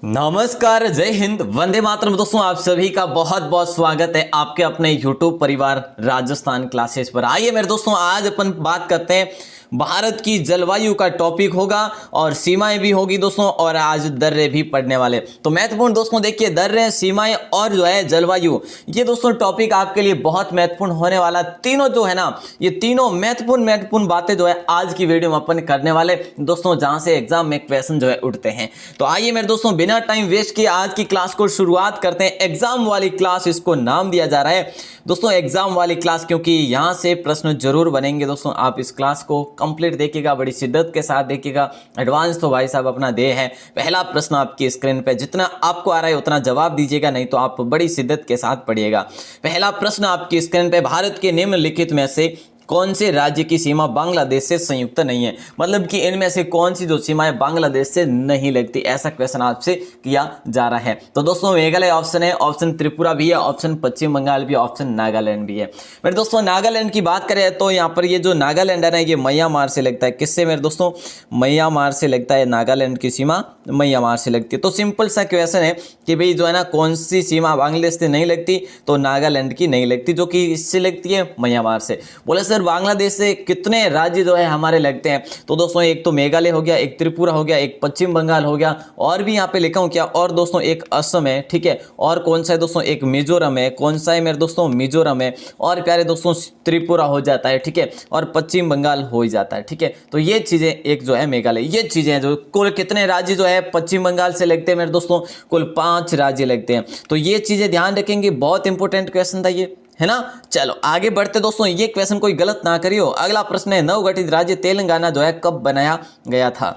नमस्कार, जय हिंद, वंदे मातरम। दोस्तों आप सभी का बहुत बहुत स्वागत है आपके अपने YouTube परिवार राजस्थान क्लासेस पर। आइए मेरे दोस्तों, आज अपन बात करते हैं भारत की जलवायु का टॉपिक होगा और सीमाएं भी होगी दोस्तों, और आज दर्रे भी पढ़ने वाले। तो महत्वपूर्ण दोस्तों देखिए, दर्रे, सीमाएं और जो है जलवायु, ये दोस्तों टॉपिक आपके लिए बहुत महत्वपूर्ण होने वाला। तीनों जो है ना, ये तीनों महत्वपूर्ण बातें जो है आज की वीडियो में अपन करने वाले दोस्तों, जहां से एग्जाम में क्वेश्चन जो है उठते हैं। तो आइए मेरे दोस्तों, बिना टाइम वेस्ट किए आज की क्लास को शुरुआत करते हैं। एग्जाम वाली क्लास इसको नाम दिया जा रहा है दोस्तों, एग्जाम वाली क्लास, क्योंकि यहां से प्रश्न जरूर बनेंगे दोस्तों। आप इस क्लास को कंप्लीट देखिएगा, बड़ी शिद्दत के साथ देखिएगा। एडवांस तो भाई साहब अपना दे है। पहला प्रश्न आपकी स्क्रीन पे, जितना आपको आ रहा है उतना जवाब दीजिएगा, नहीं तो आप बड़ी शिद्दत के साथ पढ़िएगा। पहला प्रश्न आपकी स्क्रीन पे, भारत के निम्नलिखित में से कौन से राज्य की सीमा बांग्लादेश से संयुक्त नहीं है? मतलब कि इनमें से कौन सी जो सीमाएं बांग्लादेश से नहीं लगती, ऐसा क्वेश्चन आपसे किया जा रहा है। तो दोस्तों मेघालय ऑप्शन है, ऑप्शन त्रिपुरा भी है, ऑप्शन पश्चिम बंगाल भी, ऑप्शन नागालैंड भी है। मेरे दोस्तों नागालैंड की बात करें तो यहाँ पर ये जो नागालैंड है ना, ये म्यांमार से लगता है। किससे मेरे दोस्तों? म्यांमार से लगता है। नागालैंड की सीमा म्यांमार से लगती है। तो सिंपल सा क्वेश्चन है कि भाई जो है ना, कौन सी सीमा बांग्लादेश से नहीं लगती? तो नागालैंड की नहीं लगती, जो कि इससे लगती है म्यांमार से। बोले सर बांग्लादेश से कितने राज्य जो है हमारे लगते हैं? तो दोस्तों एक तो मेघालय हो गया, एक त्रिपुरा हो गया, एक पश्चिम बंगाल हो गया, और भी यहाँ पे लिखा हूँ क्या, और दोस्तों एक असम है, ठीक है। और कौन सा है दोस्तों? एक मिजोरम है। कौन सा है मेरे दोस्तों? मिजोरम है। और प्यारे दोस्तों त्रिपुरा हो जाता है, ठीक है, और पश्चिम बंगाल हो ही जाता है, ठीक है। तो ये चीजें, एक जो है मेघालय, ये चीजें हैं जो कुल कितने राज्य जो है पश्चिम बंगाल से लगते हैं मेरे दोस्तों? कुल 5 राज्य लगते हैं। तो ये चीजें ध्यान रखेंगे, बहुत इंपॉर्टेंट क्वेश्चन था ये, है ना। चलो आगे बढ़ते दोस्तों, ये क्वेश्चन कोई गलत ना करियो। अगला प्रश्न है, नवगठित राज्य तेलंगाना जो है कब बनाया गया था?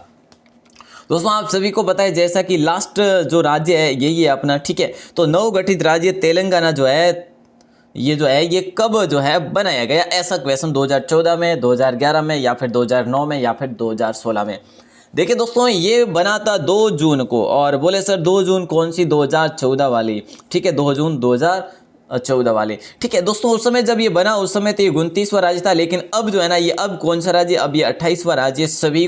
दोस्तों आप सभी को पता है, जैसा कि लास्ट जो राज्य है यही है अपना, ठीक है। तो नवगठित राज्य तेलंगाना जो है, ये जो है ये कब जो है बनाया गया? ऐसा क्वेश्चन 2014 में, 2011 में, या फिर 2009 में, या फिर 2016 में। देखिए दोस्तों ये बना था 2 जून को। और बोले सर 2 जून कौन सी? 2014 वाली, ठीक है, 2 जून 2014 वाली, ठीक है। दोस्तों उस समय जब ये बना, उस समय तो ये 29वां राज्य था, लेकिन अब जो है ना, ये अब कौन सा राज्य? अब ये 28वां राज्य। सभी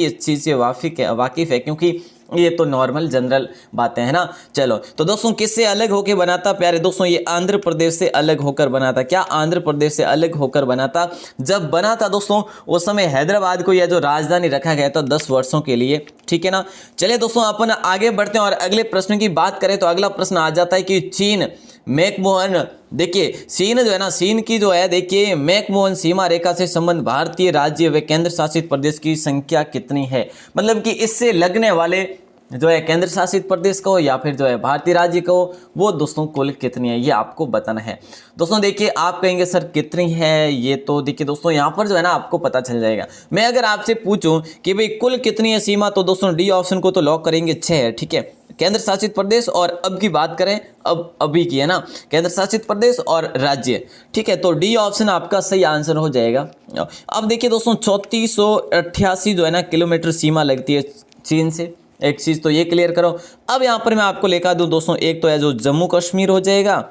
इस चीज़ से वाकिफ है, क्योंकि ये तो नॉर्मल जनरल बातें हैं ना। चलो तो दोस्तों किससे अलग होकर बना था प्यारे दोस्तों? ये आंध्र प्रदेश से अलग होकर बना था। क्या आंध्र प्रदेश से अलग होकर बना था? जब बना था दोस्तों उस समय हैदराबाद को यह जो राजधानी रखा गया था 10 वर्षों के लिए, ठीक है ना। चलिए दोस्तों अपन आगे बढ़ते हैं और अगले प्रश्न की बात करें तो अगला प्रश्न आ जाता है कि चीन मैकमोहन, देखिए चीन जो है ना, चीन की जो है देखिए मैकमोहन सीमा रेखा से संबंध भारतीय राज्य व केंद्र शासित प्रदेश की संख्या कितनी है? मतलब कि इससे लगने वाले जो है केंद्र शासित प्रदेश को या फिर जो है भारतीय राज्य को, वो दोस्तों कुल कितनी है ये आपको बताना है। दोस्तों देखिए आप कहेंगे सर कितनी है, ये तो देखिए दोस्तों यहाँ पर जो है ना आपको पता चल जाएगा। मैं अगर आपसे पूछूं कि भाई कुल कितनी है सीमा, तो दोस्तों डी ऑप्शन को तो लॉक करेंगे, 6 है, ठीक है, केंद्र शासित प्रदेश। और अब की बात करें, अब अभी की है ना, केंद्र शासित प्रदेश और राज्य, ठीक है। तो डी ऑप्शन आपका सही आंसर हो जाएगा। अब देखिए दोस्तों 3488 जो है ना किलोमीटर सीमा लगती है चीन से। एक चीज़ तो ये क्लियर करो। अब यहाँ पर मैं आपको लेकर दूँ दोस्तों, एक तो है जो जम्मू कश्मीर हो जाएगा,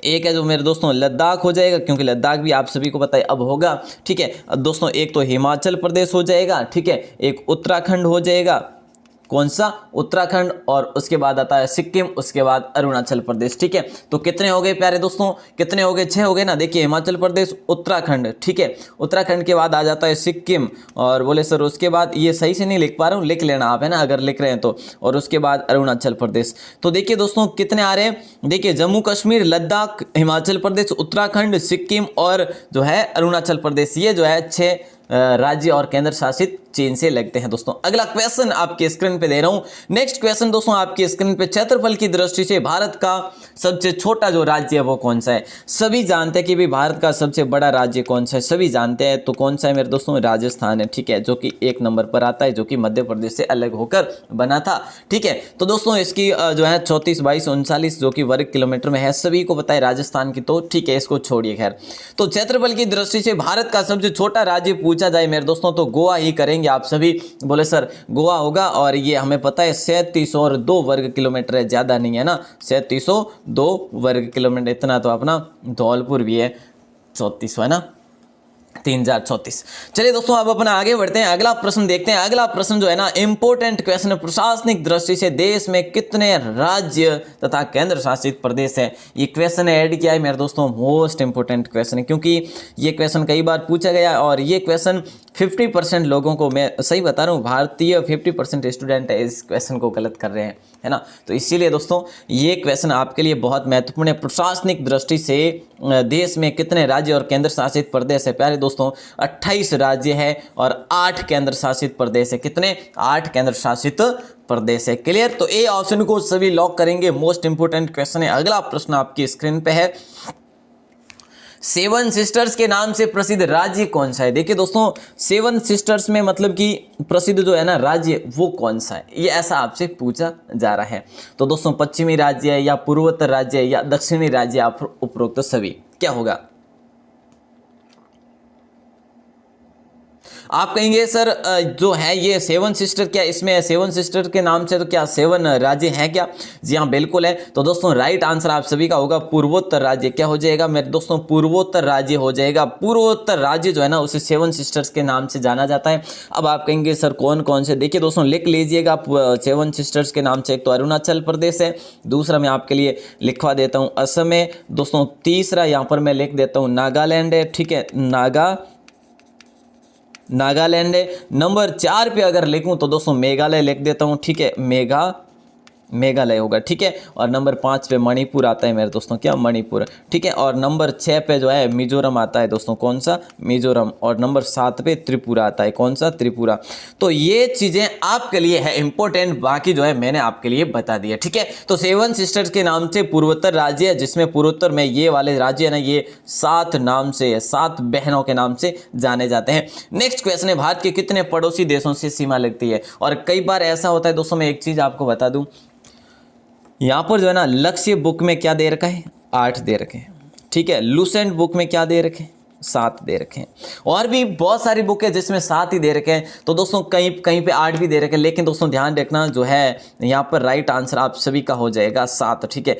एक है जो मेरे दोस्तों लद्दाख हो जाएगा, क्योंकि लद्दाख भी आप सभी को पता है अब होगा, ठीक है। दोस्तों एक तो हिमाचल प्रदेश हो जाएगा, ठीक है, एक उत्तराखंड हो जाएगा। कौन सा? उत्तराखंड। और उसके बाद आता है सिक्किम, उसके बाद अरुणाचल प्रदेश, ठीक है। तो कितने हो गए प्यारे दोस्तों? कितने हो गए? 6 हो गए ना। देखिए हिमाचल प्रदेश, उत्तराखंड, ठीक है, उत्तराखंड के बाद आ जाता है सिक्किम, और बोले सर उसके बाद, ये सही से नहीं लिख पा रहा हूँ, लिख लेना आप, है ना, अगर लिख रहे हैं तो। और उसके बाद अरुणाचल प्रदेश। तो देखिए दोस्तों कितने आ रहे हैं, देखिए जम्मू कश्मीर, लद्दाख, हिमाचल प्रदेश, उत्तराखंड, सिक्किम और जो है अरुणाचल प्रदेश, ये जो है 6 राज्य और केंद्र शासित चीन से लगते हैं दोस्तों। अगला क्वेश्चन आपके स्क्रीन पे दे रहा हूं। नेक्स्ट क्वेश्चन दोस्तों आपकी स्क्रीन पे, क्षेत्रफल की दृष्टि से भारत का सबसे छोटा जो राज्य है वो कौन सा है? सभी जानते हैं कि भाई भारत का सबसे बड़ा राज्य कौन सा है, सभी जानते हैं। तो कौन सा है मेरे दोस्तों? राजस्थान है, ठीक है, जो कि 1 नंबर पर आता है, जो कि मध्य प्रदेश से अलग होकर बना था, ठीक है। तो दोस्तों इसकी जो है 34, 22, 39 जो कि वर्ग किलोमीटर में है, सभी को पता है राजस्थान की, तो ठीक है, इसको छोड़िए खैर। तो क्षेत्रफल की दृष्टि से भारत का सबसे छोटा राज्य पूछा जाए मेरे दोस्तों तो गोवा ही करेंगे आप सभी। बोले सर गोवा होगा, और ये हमें पता है 3702 वर्ग किलोमीटर है, ज्यादा नहीं है ना, 3702 वर्ग किलोमीटर। इतना तो अपना धौलपुर भी है, 3400 है ना। 3034। चलिए दोस्तों अब अपना आगे बढ़ते हैं, अगला प्रश्न देखते हैं। अगला प्रश्न जो है ना इंपॉर्टेंट क्वेश्चन है, प्रशासनिक दृष्टि से देश में कितने राज्य तथा केंद्र शासित प्रदेश है। ये क्वेश्चन ऐड किया है मेरे दोस्तों, मोस्ट इंपॉर्टेंट क्वेश्चन है क्योंकि ये क्वेश्चन कई बार पूछा गया और ये क्वेश्चन 50% लोगों को, मैं सही बता रहा हूँ, भारतीय 50% स्टूडेंट है इस क्वेश्चन को गलत कर रहे हैं, है ना। तो इसीलिए दोस्तों ये क्वेश्चन आपके लिए बहुत महत्वपूर्ण है। प्रशासनिक दृष्टि से देश में कितने राज्य और केंद्र शासित प्रदेश है। प्यारे दोस्तों 28 राज्य है और 8 केंद्र शासित प्रदेश है। कितने? 8 केंद्र शासित प्रदेश है। क्लियर? तो ए ऑप्शन को सभी लॉक करेंगे, मोस्ट इंपोर्टेंट क्वेश्चन है। अगला प्रश्न आपकी स्क्रीन पे है, 7 सिस्टर्स के नाम से प्रसिद्ध राज्य कौन सा है। देखिए दोस्तों 7 सिस्टर्स में मतलब कि प्रसिद्ध जो है ना राज्य वो कौन सा है, ये ऐसा आपसे पूछा जा रहा है। तो दोस्तों पश्चिमी राज्य है या पूर्वोत्तर राज्य है या दक्षिणी राज्य, आप उपरोक्त सभी, क्या होगा? आप कहेंगे सर जो है ये 7 सिस्टर, क्या इसमें 7 सिस्टर के नाम से तो क्या 7 राज्य हैं क्या? जी हाँ बिल्कुल है। तो दोस्तों राइट आंसर आप सभी का होगा पूर्वोत्तर राज्य। क्या हो जाएगा मेरे दोस्तों? पूर्वोत्तर राज्य हो जाएगा। पूर्वोत्तर राज्य जो है ना उसे 7 सिस्टर्स के नाम से जाना जाता है। अब आप कहेंगे सर कौन कौन से, देखिए दोस्तों लिख लीजिएगा 7 सिस्टर्स के नाम से। एक तो अरुणाचल प्रदेश है, दूसरा मैं आपके लिए लिखवा देता हूँ असम है दोस्तों, तीसरा यहाँ पर मैं लिख देता हूँ नागालैंड है, ठीक है, नागालैंड है। नंबर 4 पे अगर लिखूं तो दोस्तों मेघालय लिख देता हूं, ठीक है, मेघालय होगा, ठीक है। और नंबर 5 पे मणिपुर आता है मेरे दोस्तों, क्या? मणिपुर, ठीक है। और नंबर 6 पे जो है मिजोरम आता है दोस्तों, कौन सा? मिजोरम। और नंबर 7 पे त्रिपुरा आता है, कौन सा? त्रिपुरा। तो ये चीज़ें आपके लिए है इंपॉर्टेंट, बाकी जो है मैंने आपके लिए बता दिया, ठीक है। तो 7 सिस्टर्स के नाम से पूर्वोत्तर राज्य है, जिसमें पूर्वोत्तर में ये वाले राज्य है ना ये 7 नाम से, 7 बहनों के नाम से जाने जाते हैं। नेक्स्ट क्वेश्चन है, भारत के कितने पड़ोसी देशों से सीमा लगती है। और कई बार ऐसा होता है दोस्तों, मैं एक चीज़ आपको बता दूं, यहाँ पर जो है ना लक्ष्य बुक में क्या दे रखा है? 8 दे रखे हैं, ठीक है। लूसेंट बुक में क्या दे रखे हैं? 7 दे रखे हैं। और भी बहुत सारी बुक है जिसमें 7 ही दे रखे हैं। तो दोस्तों कहीं कहीं पे 8 भी दे रखे हैं, लेकिन दोस्तों ध्यान रखना जो है यहाँ पर राइट आंसर आप सभी का हो जाएगा 7, ठीक है।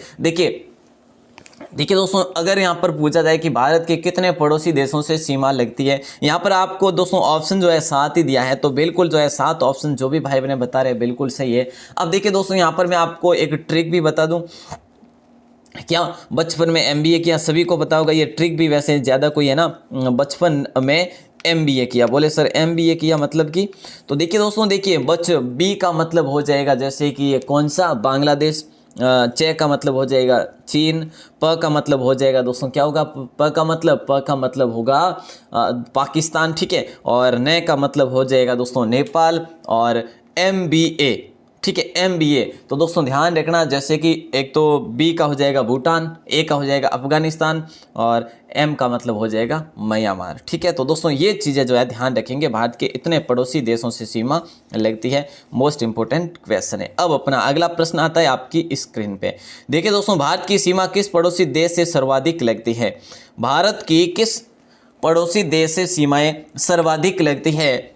देखिए दोस्तों अगर यहाँ पर पूछा जाए कि भारत के कितने पड़ोसी देशों से सीमा लगती है, यहाँ पर आपको दोस्तों ऑप्शन जो है 7 ही दिया है। तो बिल्कुल जो है 7 ऑप्शन जो भी भाई बहन बता रहे हैं बिल्कुल सही है। अब देखिए दोस्तों यहाँ पर मैं आपको एक ट्रिक भी बता दूं, क्या बचपन में एमबीए किया सभी को पता होगा। ये ट्रिक भी वैसे ज़्यादा कोई है ना बचपन में एमबीए किया, बोले सर एमबीए किया मतलब कि, तो देखिए दोस्तों देखिए बी का मतलब हो जाएगा जैसे कि ये कौन सा? बांग्लादेश। चे का मतलब हो जाएगा चीन। प का मतलब हो जाएगा दोस्तों क्या होगा? प का मतलब होगा पाकिस्तान, ठीक है। और ने का मतलब हो जाएगा दोस्तों नेपाल। और MBA, ठीक है, MBA। तो दोस्तों ध्यान रखना जैसे कि एक तो बी का हो जाएगा भूटान, ए का हो जाएगा अफगानिस्तान और एम का मतलब हो जाएगा म्यांमार, ठीक है। तो दोस्तों ये चीज़ें जो है ध्यान रखेंगे, भारत के इतने पड़ोसी देशों से सीमा लगती है, मोस्ट इंपोर्टेंट क्वेश्चन है। अब अपना अगला प्रश्न आता है आपकी स्क्रीन पे। देखिए दोस्तों भारत की सीमा किस पड़ोसी देश से सर्वाधिक लगती है? भारत की किस पड़ोसी देश से सीमाएं सर्वाधिक लगती है?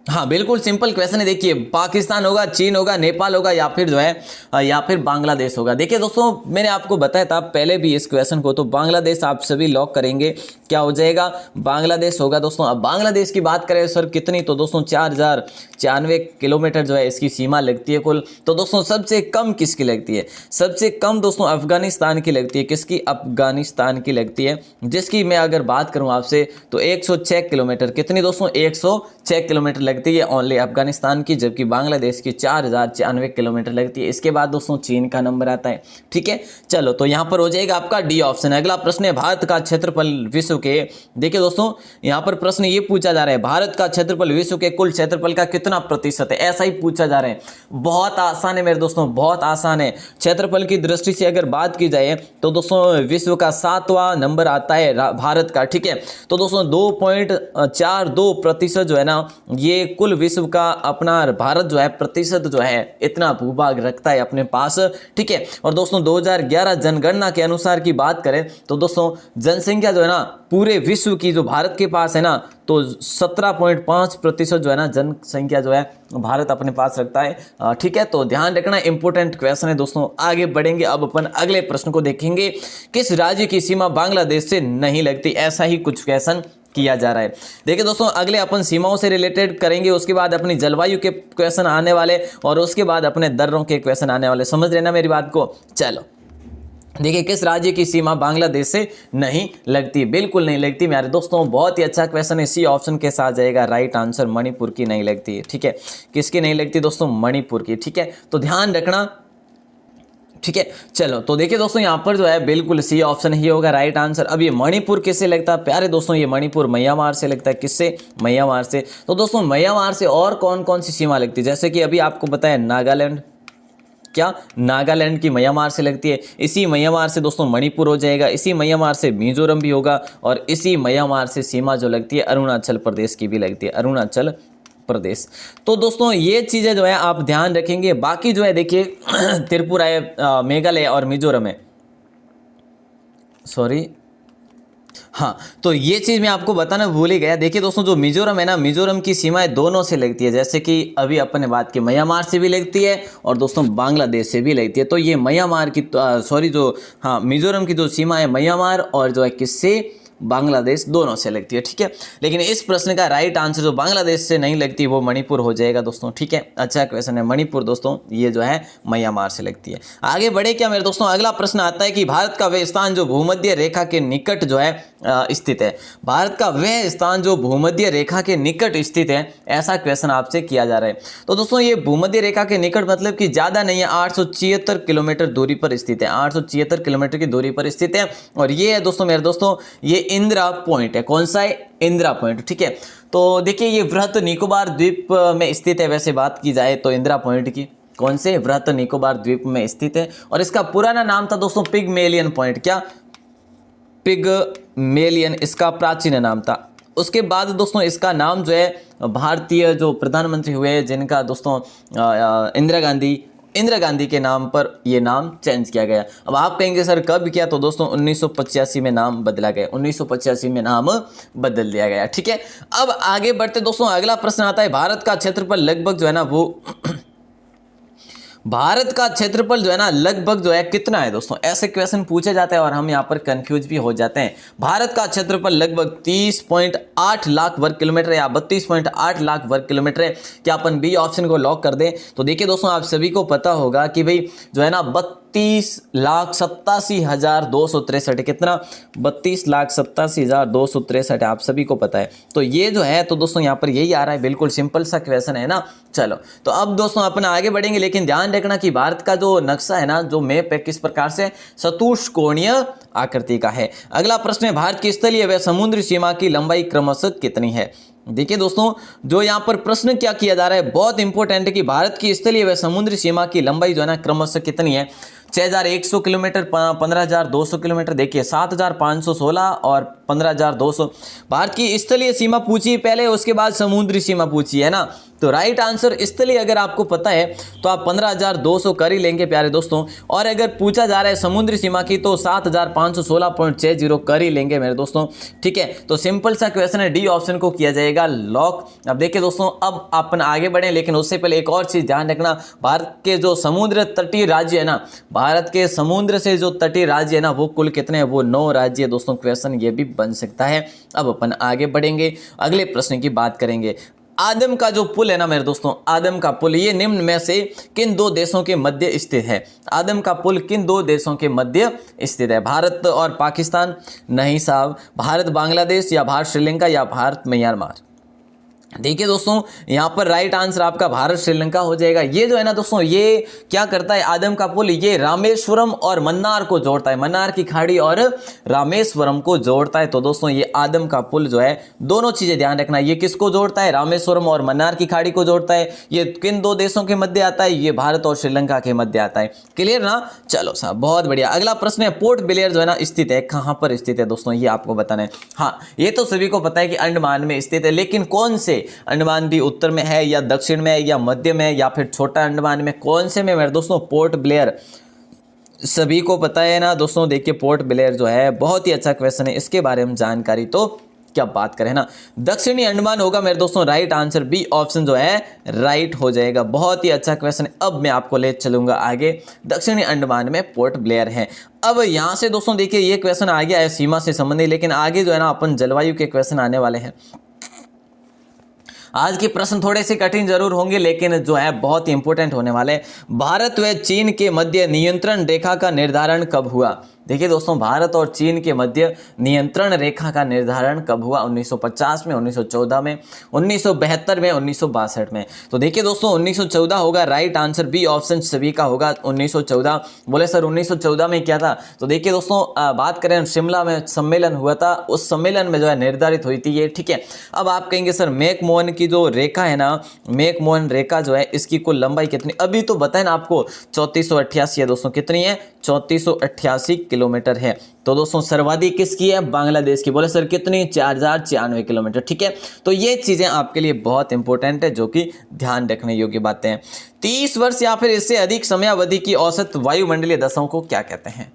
हाँ बिल्कुल सिंपल क्वेश्चन है। देखिए पाकिस्तान होगा, चीन होगा, नेपाल होगा या फिर जो है या फिर बांग्लादेश होगा। देखिए दोस्तों मैंने आपको बताया था पहले भी इस क्वेश्चन को, तो बांग्लादेश आप सभी लॉक करेंगे, क्या हो जाएगा? बांग्लादेश होगा दोस्तों। अब बांग्लादेश की बात करें सर कितनी, तो दोस्तों 4094 किलोमीटर जो है इसकी सीमा लगती है कुल। तो दोस्तों सबसे कम किसकी लगती है? सबसे कम दोस्तों अफगानिस्तान की लगती है। किसकी? अफगानिस्तान की लगती है, जिसकी मैं अगर बात करूं आपसे तो 106 किलोमीटर। कितनी दोस्तों? 106 किलोमीटर लगती है ओनली अफगानिस्तान की, जबकि बांग्लादेश की 4094 किलोमीटर लगती है। इसके बाद दोस्तों चीन का नंबर आता है, ठीक है। चलो तो यहाँ पर हो जाएगा आपका डी ऑप्शन। अगला प्रश्न है भारत का क्षेत्रफल विश्व के, देखिए दोस्तों यहाँ पर प्रश्न ये पूछा जा रहा है भारत का क्षेत्रफल विश्व के कुल क्षेत्रफल का कितना प्रतिशत है, ऐसा ही पूछा जा रहा है। बहुत आसान है मेरे दोस्तों, बहुत आसान है। क्षेत्रफल की दृष्टि से अगर बात की जाए तो दोस्तों विश्व का 7वां नंबर आता है भारत का, ठीक है। तो दोस्तों 2.42% जो है ना ये कुल विश्व का अपना भारत जो है प्रतिशत जो है इतना भूभाग रखता है अपने पास, ठीक है। और दोस्तों 2011 जनगणना के अनुसार की बात करें तो दोस्तों जनसंख्या जो है ना पूरे विश्व की जो भारत के पास है ना, तो 17.5% जो है ना जनसंख्या जो है भारत अपने पास रखता है, ठीक है। तो ध्यान रखना, इंपॉर्टेंट क्वेश्चन है दोस्तों। आगे बढ़ेंगे, अब अपन अगले प्रश्न को देखेंगे। किस राज्य की सीमा बांग्लादेश से नहीं लगती? ऐसा ही कुछ क्वेश्चन किया जा रहा है। देखिए दोस्तों, अगले अपन सीमाओं से रिलेटेड करेंगे, उसके बाद अपनी जलवायु के क्वेश्चन आने वाले, और उसके बाद अपने दर्रों के क्वेश्चन आने वाले। समझ रहे ना मेरी बात को? चलो देखिए, किस राज्य की सीमा बांग्लादेश से नहीं लगती? बिल्कुल नहीं लगती मेरे दोस्तों। बहुत ही अच्छा क्वेश्चन है, सी ऑप्शन के साथ जाएगा राइट आंसर। मणिपुर की नहीं लगती, ठीक है। किसकी नहीं लगती दोस्तों? मणिपुर की, ठीक है। तो ध्यान रखना, ठीक है। चलो तो देखिए दोस्तों, यहाँ पर जो है बिल्कुल सी ऑप्शन ही होगा राइट आंसर। अब ये मणिपुर किससे लगता है प्यारे दोस्तों? ये मणिपुर म्यांमार से लगता है। किससे? म्यांमार से। तो दोस्तों म्यांमार से और कौन कौन सी सीमा लगती है? जैसे कि अभी आपको पता है नागालैंड, क्या नागालैंड की म्यांमार से लगती है। इसी म्यांमार से दोस्तों मणिपुर हो जाएगा, इसी म्यांमार से मिजोरम भी होगा, और इसी म्यांमार से सीमा जो लगती है अरुणाचल प्रदेश की भी लगती है, अरुणाचल प्रदेश। तो दोस्तों ये चीज़ें जो है आप ध्यान रखेंगे। बाकी जो है देखिए त्रिपुरा है, मेघालय और मिजोरम है, सॉरी हाँ, तो ये चीज़ मैं आपको बताना भूल ही गया। देखिए दोस्तों, जो मिजोरम है ना, मिजोरम की सीमाएं दोनों से लगती है। जैसे कि अभी अपन ने बात की, म्यांमार से भी लगती है और दोस्तों बांग्लादेश से भी लगती है। तो ये म्यांमार की सॉरी जो हाँ मिजोरम की जो सीमा है म्यांमार और जो है किससे? बांग्लादेश, दोनों से लगती है, ठीक है। लेकिन इस प्रश्न का राइट आंसर जो बांग्लादेश से नहीं लगती वो मणिपुर हो जाएगा दोस्तों, ठीक है। अच्छा क्वेश्चन है, मणिपुर दोस्तों ये जो है म्यांमार से लगती है। आगे बढ़े क्या मेरे दोस्तों? अगला प्रश्न आता है कि भारत का वह स्थान जो भूमध्य रेखा के निकट जो है स्थित है। भारत का वह स्थान जो भूमध्य रेखा के निकट स्थित है, ऐसा क्वेश्चन आपसे किया जा रहा है। तो दोस्तों ये भूमध्य रेखा के निकट मतलब कि ज्यादा नहीं है, 876 किलोमीटर दूरी पर स्थित है, 876 किलोमीटर की दूरी पर स्थित है। और ये है दोस्तों मेरे दोस्तों, ये इंदिरा पॉइंट है। कौन सा है? इंदिरा पॉइंट, ठीक है। तो देखिए ये वृहत निकोबार द्वीप में स्थित है। वैसे बात की जाए तो इंदिरा पॉइंट की, कौन से? वृहत निकोबार द्वीप में स्थित है। और इसका पुराना नाम था दोस्तों पिगमेलियन पॉइंट। क्या? पिगमेलियन इसका प्राचीन नाम था। उसके बाद दोस्तों इसका नाम जो है भारतीय जो प्रधानमंत्री हुए जिनका दोस्तों इंदिरा गांधी के नाम पर ये नाम चेंज किया गया। अब आप कहेंगे सर कब किया? तो दोस्तों 1985 में नाम बदला गया, 1985 में नाम बदल दिया गया, ठीक है। अब आगे बढ़ते दोस्तों, अगला प्रश्न आता है भारत का क्षेत्रफल लगभग जो है ना वो भारत का क्षेत्रफल जो है ना लगभग जो है कितना है दोस्तों? ऐसे क्वेश्चन पूछे जाते हैं और हम यहाँ पर कंफ्यूज भी हो जाते हैं। भारत का क्षेत्रफल लगभग 30.8 लाख वर्ग किलोमीटर या 32.8 लाख वर्ग किलोमीटर है। क्या अपन बी ऑप्शन को लॉक कर दें? तो देखिए दोस्तों, आप सभी को पता होगा कि भाई जो है ना 32,87,263, कितना? 32,87,263 आप सभी को पता है। तो ये जो है तो दोस्तों यहाँ पर यही आ रहा है। बिल्कुल सिंपल सा क्वेश्चन है ना। चलो तो अब दोस्तों अपन आगे बढ़ेंगे, लेकिन ध्यान रखना कि भारत का जो नक्शा है ना, जो मैप है, किस प्रकार से? चतुष्कोणीय आकृति का है। अगला प्रश्न है भारत की स्थलीय व समुद्री सीमा की लंबाई क्रमशः कितनी है? देखिए दोस्तों, जो यहाँ पर प्रश्न क्या किया जा रहा है बहुत इंपॉर्टेंट है कि भारत की स्थलीय व समुद्री सीमा की लंबाई जो है ना क्रमशः कितनी है? 6,100 किलोमीटर, 15,200 किलोमीटर, देखिए 7,516 और 15,200। भारत की स्थलीय सीमा पूछी पहले, उसके बाद समुद्री सीमा पूछी है ना। तो राइट आंसर स्थलीय अगर आपको पता है तो आप 15,200 कर ही लेंगे प्यारे दोस्तों। और अगर पूछा जा रहा है समुद्री सीमा की तो 7,516.60 कर ही लेंगे मेरे दोस्तों, ठीक है। तो सिंपल सा क्वेश्चन है, डी ऑप्शन को किया जाएगा लॉक। अब देखिए दोस्तों, अब अपन आगे बढ़े, लेकिन उससे पहले एक और चीज ध्यान रखना, भारत के जो समुद्र तटीय राज्य है ना, भारत के समुद्र से जो तटीय राज्य है ना वो कुल कितने हैं? वो 9 राज्य है दोस्तों। क्वेश्चन ये भी बन सकता है। अब अपन आगे बढ़ेंगे, अगले प्रश्न की बात करेंगे। आदम का जो पुल है ना मेरे दोस्तों, आदम का पुल ये निम्न में से किन 2 देशों के मध्य स्थित है? आदम का पुल किन 2 देशों के मध्य स्थित है? भारत और पाकिस्तान? नहीं साहब। भारत बांग्लादेश, या भारत श्रीलंका, या भारत म्यांमार? देखिए दोस्तों, यहाँ पर राइट आंसर आपका भारत श्रीलंका हो जाएगा। ये जो है ना दोस्तों, ये क्या करता है आदम का पुल? ये रामेश्वरम और मन्नार को जोड़ता है, मन्नार की खाड़ी और रामेश्वरम को जोड़ता है। तो दोस्तों ये आदम का पुल जो है, दोनों चीजें ध्यान रखना, ये किसको जोड़ता है? रामेश्वरम और मन्नार की खाड़ी को जोड़ता है। ये किन 2 देशों के मध्य आता है? ये भारत और श्रीलंका के मध्य आता है। क्लियर ना? चलो साहब बहुत बढ़िया। अगला प्रश्न है, पोर्ट ब्लेयर जो है ना स्थित है, कहाँ पर स्थित है दोस्तों? ये आपको बताना है। हाँ, ये तो सभी को पता है कि अंडमान में स्थित है, लेकिन कौन से अंडमान भी उत्तर में है या दक्षिण में या मध्य में या फिर छोटा अंडमान में, कौन से में मेरे दोस्तों? Port Blair. सभी को पता है ना दोस्तों, देखिए पोर्ट ब्लेयर जो है बहुत ही अच्छा क्वेश्चन है, इसके बारे में जानकारी तो क्या बात करें ना। दक्षिणी अंडमान होगा मेरे दोस्तों राइट आंसर, बी ऑप्शन जो है राइट हो जाएगा। बहुत ही अच्छा क्वेश्चन है। अब मैं आपको ले चलूंगा आगे। दक्षिणी अंडमान में पोर्ट ब्लेयर है। अब यहां से दोस्तों देखिए ये क्वेश्चन आ गया है सीमा से संबंधित, लेकिन आगे जो है ना अपन जलवायु के क्वेश्चन आने वाले हैं। आज के प्रश्न थोड़े से कठिन जरूर होंगे, लेकिन जो है बहुत ही इंपॉर्टेंट होने वाले। भारत व चीन के मध्य नियंत्रण रेखा का निर्धारण कब हुआ? देखिए दोस्तों, भारत और चीन के मध्य नियंत्रण रेखा का निर्धारण कब हुआ? 1950 में, 1914 में, 1972 में, 1962 में। तो देखिए दोस्तों 1914 होगा राइट आंसर, बी ऑप्शन सभी का होगा 1914। बोले सर 1914 में क्या था? तो देखिए दोस्तों बात करें शिमला में सम्मेलन हुआ था, उस सम्मेलन में जो है निर्धारित हुई थी ये, ठीक है। अब आप कहेंगे सर मैकमोहन की जो रेखा है ना, मैकमोहन रेखा जो है इसकी कुल लंबाई कितनी? अभी तो बताए ना आपको 3488 है दोस्तों। कितनी है? 3488 किलोमीटर है। तो दोस्तों सर्वाधिक किसकी है? बांग्लादेश की। बोले सर कितनी? 4096 किलोमीटर, ठीक है। तो ये चीजें आपके लिए बहुत इंपॉर्टेंट है, जो कि ध्यान रखने योग्य बातें हैं। 30 वर्ष या फिर इससे अधिक समयावधि की औसत वायुमंडलीय दशाओं को क्या कहते हैं?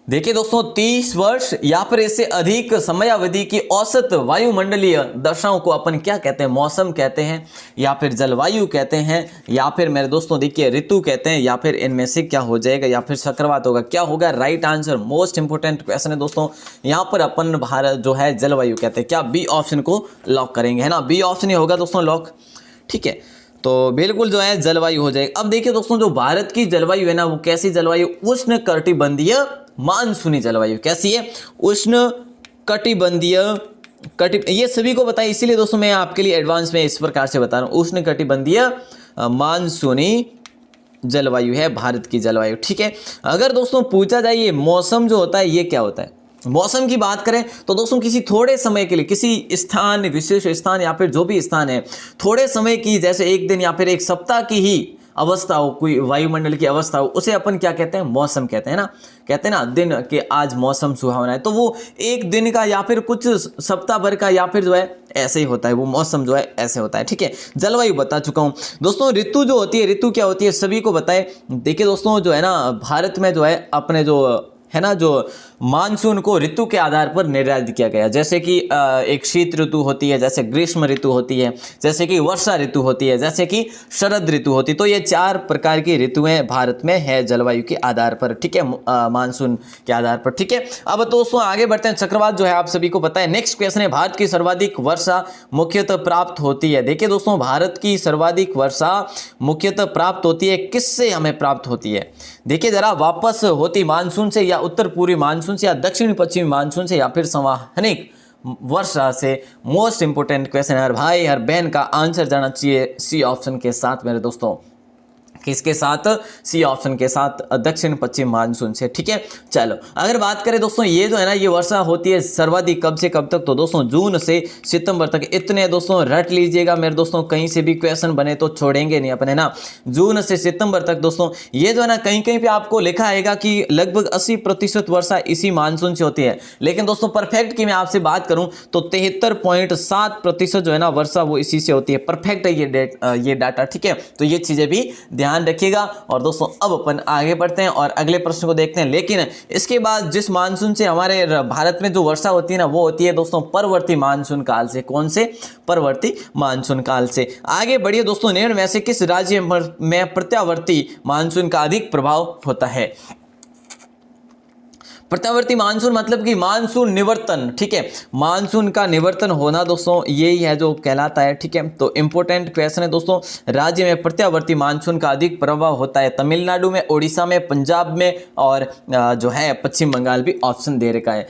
देखिए दोस्तों 30 वर्ष या फिर इससे अधिक समयावधि की औसत वायुमंडलीय दशाओं को अपन क्या कहते हैं? मौसम कहते हैं, या फिर जलवायु कहते हैं, या फिर मेरे दोस्तों देखिए ऋतु कहते हैं, या फिर इनमें से क्या हो जाएगा, या फिर चक्रवात होगा। क्या होगा right answer? Most important question है दोस्तों। यहाँ पर अपन भारत जो है जलवायु कहते हैं। क्या बी ऑप्शन को लॉक करेंगे? है ना, बी ऑप्शन ही होगा दोस्तों लॉक, ठीक है। तो बिल्कुल जो है जलवायु हो जाएगा। अब देखिए दोस्तों जो भारत की जलवायु है ना, वो कैसी जलवायु? उष्ण कटिबंधीय मानसूनी जलवायु। कैसी है? उष्ण कटिबंधीय ये सभी को बताया, इसीलिए दोस्तों मैं आपके लिए एडवांस में इस प्रकार से बता रहा हूं। उष्ण कटिबंधीय मानसूनी जलवायु है भारत की जलवायु, ठीक है। अगर दोस्तों पूछा जाए ये मौसम जो होता है ये क्या होता है? मौसम की बात करें तो दोस्तों किसी थोड़े समय के लिए, किसी स्थान, विशेष स्थान या फिर जो भी स्थान है, थोड़े समय की, जैसे एक दिन या फिर एक सप्ताह की ही अवस्था हो, कोई वायुमंडल की अवस्था हो, उसे अपन क्या कहते हैं? मौसम कहते हैं ना। कहते हैं ना दिन के आज मौसम सुहावना है, तो वो एक दिन का या फिर कुछ सप्ताह भर का या फिर जो है ऐसे ही होता है, वो मौसम जो है ऐसे होता है, ठीक है। जलवायु बता चुका हूं दोस्तों। ऋतु जो होती है, ऋतु क्या होती है सभी को बताए। देखिए दोस्तों जो है ना भारत में जो है अपने जो है ना, जो मानसून को ऋतु के आधार पर निर्धारित किया गया। जैसे कि एक शीत ऋतु होती है, जैसे ग्रीष्म ऋतु होती है, जैसे कि वर्षा ऋतु होती है, जैसे कि शरद ऋतु होती है। तो ये 4 प्रकार की ऋतुएं भारत में है जलवायु के आधार पर, ठीक है, मानसून के आधार पर, ठीक है। अब दोस्तों आगे बढ़ते हैं। चक्रवात जो है आप सभी को पता है। नेक्स्ट क्वेश्चन है, भारत की सर्वाधिक वर्षा मुख्यतः प्राप्त होती है। देखिए दोस्तों भारत की सर्वाधिक वर्षा मुख्यतः प्राप्त होती है, किससे हमें प्राप्त होती है? देखिए जरा, वापस होती मानसून से, या उत्तर पूर्वी मानसून से, या दक्षिण पश्चिमी मानसून से, या फिर संवहनिक वर्षा से। मोस्ट इंपोर्टेंट क्वेश्चन है, हर भाई हर बहन का आंसर जाना चाहिए सी ऑप्शन के साथ मेरे दोस्तों। किसके साथ? सी ऑप्शन के साथ, दक्षिण पश्चिम मानसून से, ठीक है। चलो अगर बात करें दोस्तों, ये जो है ना ये वर्षा होती है सर्वाधिक कब से कब तक? तो दोस्तों जून से सितंबर तक। इतने दोस्तों रट लीजिएगा मेरे दोस्तों, कहीं से भी क्वेश्चन बने तो छोड़ेंगे नहीं अपने ना। जून से सितंबर तक दोस्तों, ये जो है ना कहीं कहीं पे आपको लिखा आएगा कि लगभग 80% वर्षा इसी मानसून से होती है, लेकिन दोस्तों परफेक्ट की मैं आपसे बात करूं तो 73.7% जो है ना वर्षा वो इसी से होती है। परफेक्ट है ये डाटा, ठीक है। तो ये चीजें भी ध्यान रखिएगा। और दोस्तों अब अपन आगे बढ़ते हैं और अगले प्रश्न को देखते हैं। लेकिन इसके बाद जिस मानसून से हमारे भारत में जो वर्षा होती है ना, वो होती है दोस्तों परवर्ती मानसून काल से। कौन से? परवर्ती मानसून काल से। आगे बढ़िए दोस्तों, निम्न में से किस राज्य में प्रत्यावर्ती मानसून का अधिक प्रभाव होता है? प्रत्यावर्ती मानसून मतलब कि मानसून निवर्तन, ठीक है। मानसून का निवर्तन होना दोस्तों यही है जो कहलाता है, ठीक है। तो इंपॉर्टेंट क्वेश्चन है दोस्तों, राज्य में प्रत्यावर्ती मानसून का अधिक प्रभाव होता है तमिलनाडु में, उड़ीसा में, पंजाब में, और जो है पश्चिम बंगाल भी ऑप्शन दे रखा है।